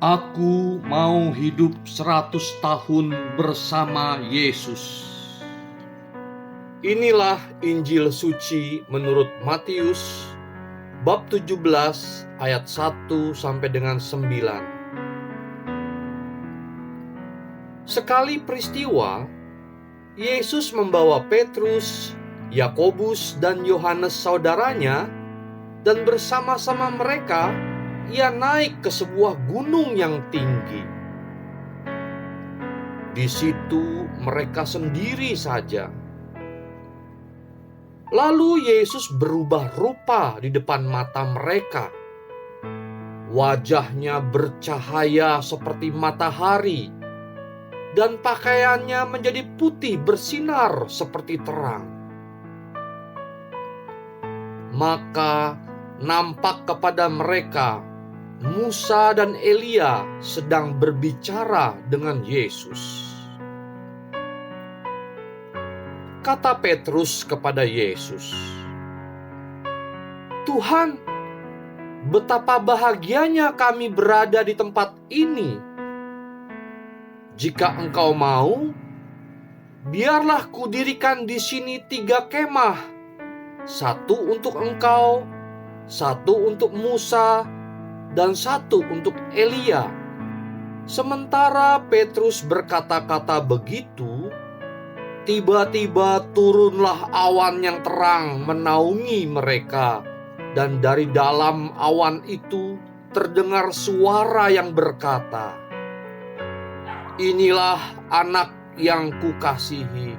Aku mau hidup 100 tahun bersama Yesus. Inilah Injil suci menurut Matius bab 17 ayat 1 sampai dengan 9. Sekali peristiwa, Yesus membawa Petrus, Yakobus, dan Yohanes saudaranya, dan bersama-sama mereka ia naik ke sebuah gunung yang tinggi. Di situ mereka sendiri saja. Lalu Yesus berubah rupa di depan mata mereka. Wajahnya bercahaya seperti matahari, dan pakaiannya menjadi putih bersinar seperti terang. Maka nampak kepada mereka Musa dan Elia sedang berbicara dengan Yesus. Kata Petrus kepada Yesus, "Tuhan, betapa bahagianya kami berada di tempat ini. Jika Engkau mau, biarlah kudirikan di sini 3 kemah, 1 untuk Engkau, 1 untuk Musa, dan 1 untuk Elia." Sementara Petrus berkata-kata begitu, tiba-tiba turunlah awan yang terang menaungi mereka, dan dari dalam awan itu terdengar suara yang berkata, "Inilah anak yang kukasihi,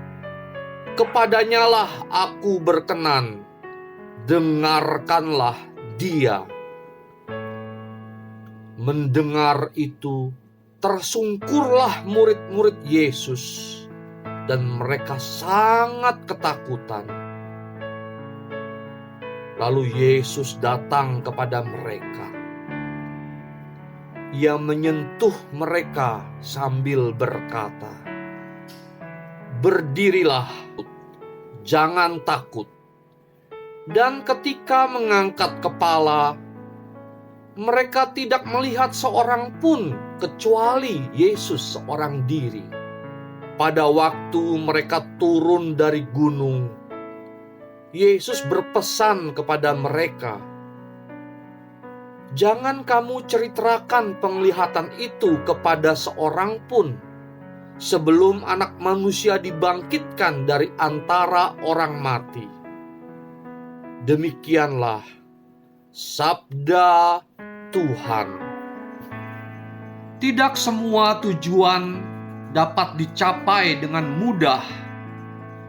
kepadanyalah aku berkenan, dengarkanlah dia." Mendengar itu, tersungkurlah murid-murid Yesus, dan mereka sangat ketakutan. Lalu Yesus datang kepada mereka. Ia menyentuh mereka sambil berkata, "Berdirilah, jangan takut." Dan ketika mengangkat kepala, mereka tidak melihat seorang pun kecuali Yesus seorang diri. Pada waktu mereka turun dari gunung, Yesus berpesan kepada mereka, "Jangan kamu ceritakan penglihatan itu kepada seorang pun, sebelum Anak Manusia dibangkitkan dari antara orang mati." Demikianlah sabda Tuhan. Tidak semua tujuan dapat dicapai dengan mudah.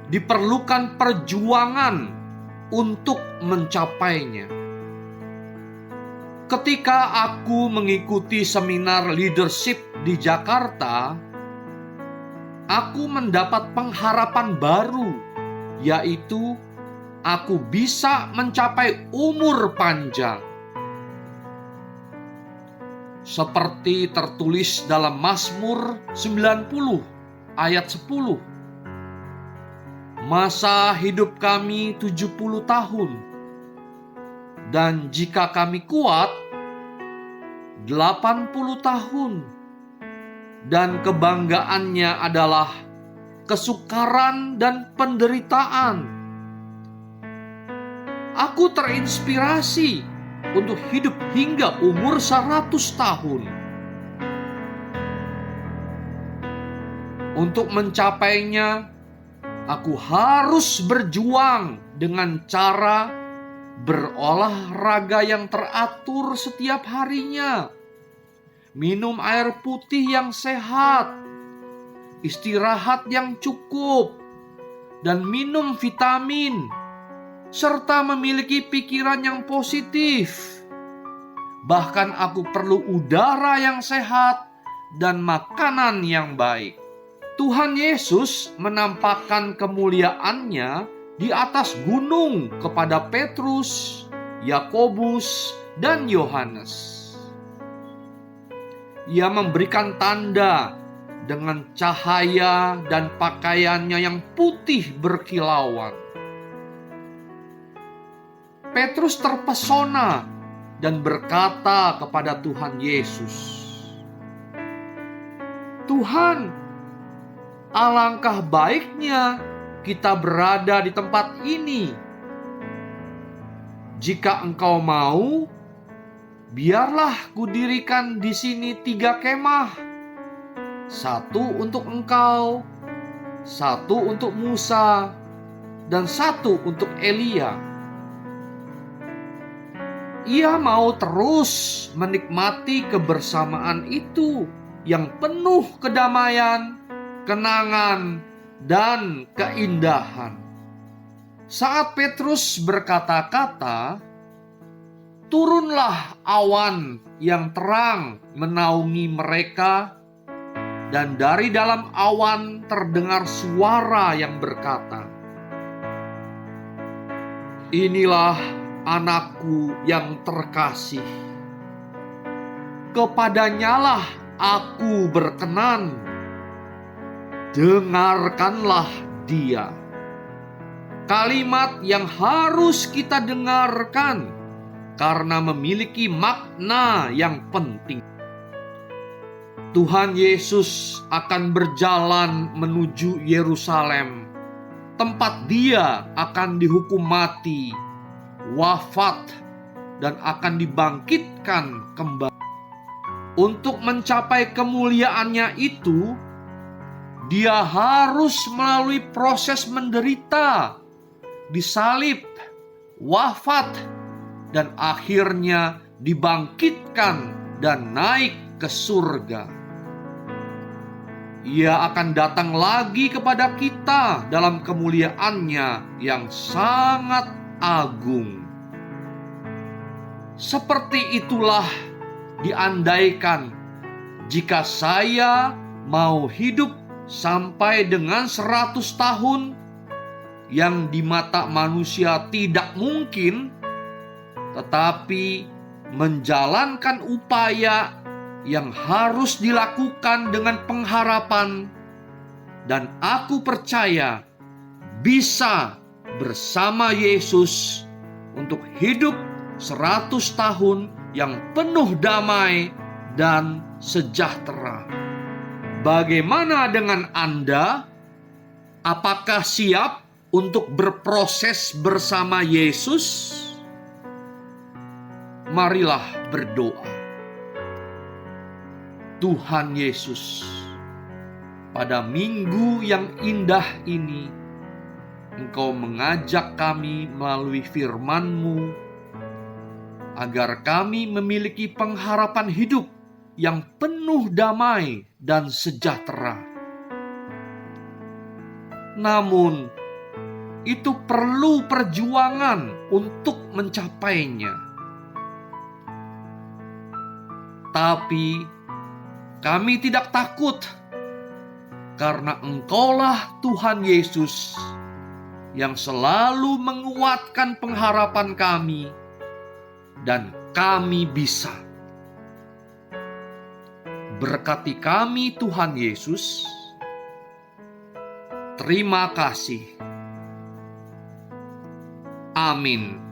Diperlukan perjuangan untuk mencapainya. Ketika aku mengikuti seminar leadership di Jakarta, aku mendapat pengharapan baru, yaitu aku bisa mencapai umur panjang. Seperti tertulis dalam Mazmur 90 ayat 10. "Masa hidup kami 70 tahun, dan jika kami kuat, 80 tahun. Dan kebanggaannya adalah kesukaran dan penderitaan." Aku terinspirasi untuk hidup hingga umur 100 tahun. Untuk mencapainya, aku harus berjuang dengan cara berolahraga yang teratur setiap harinya, minum air putih yang sehat, istirahat yang cukup, dan minum vitamin, serta memiliki pikiran yang positif. Bahkan aku perlu udara yang sehat dan makanan yang baik. Tuhan Yesus menampakkan kemuliaannya di atas gunung kepada Petrus, Yakobus, dan Yohanes. Ia memberikan tanda dengan cahaya dan pakaiannya yang putih berkilauan. Petrus terpesona dan berkata kepada Tuhan Yesus, "Tuhan, alangkah baiknya kita berada di tempat ini. Jika Engkau mau, biarlah kudirikan di sini 3 kemah. 1 untuk Engkau, 1 untuk Musa, dan 1 untuk Elia." Ia mau terus menikmati kebersamaan itu yang penuh kedamaian, kenangan, dan keindahan. Saat Petrus berkata-kata, turunlah awan yang terang menaungi mereka, dan dari dalam awan terdengar suara yang berkata, "Inilah anakku yang terkasih. Kepadanyalah aku berkenan. Dengarkanlah dia." Kalimat yang harus kita dengarkan karena memiliki makna yang penting. Tuhan Yesus akan berjalan menuju Yerusalem, tempat Dia akan dihukum mati, wafat, dan akan dibangkitkan kembali. Untuk mencapai kemuliaannya itu, Dia harus melalui proses menderita, disalib, wafat, dan akhirnya dibangkitkan dan naik ke surga. Ia akan datang lagi kepada kita dalam kemuliaannya yang sangat agung. Seperti itulah diandaikan jika saya mau hidup sampai dengan 100 tahun, yang di mata manusia tidak mungkin, tetapi menjalankan upaya yang harus dilakukan dengan pengharapan, dan aku percaya bisa bersama Yesus untuk hidup 100 tahun yang penuh damai dan sejahtera. Bagaimana dengan Anda? Apakah siap untuk berproses bersama Yesus? Marilah berdoa. Tuhan Yesus, pada minggu yang indah ini, Engkau mengajak kami melalui firman-Mu agar kami memiliki pengharapan hidup yang penuh damai dan sejahtera. Namun, itu perlu perjuangan untuk mencapainya. Tapi kami tidak takut, karena Engkaulah Tuhan Yesus yang selalu menguatkan pengharapan kami, dan kami bisa. Berkati kami Tuhan Yesus. Terima kasih. Amin.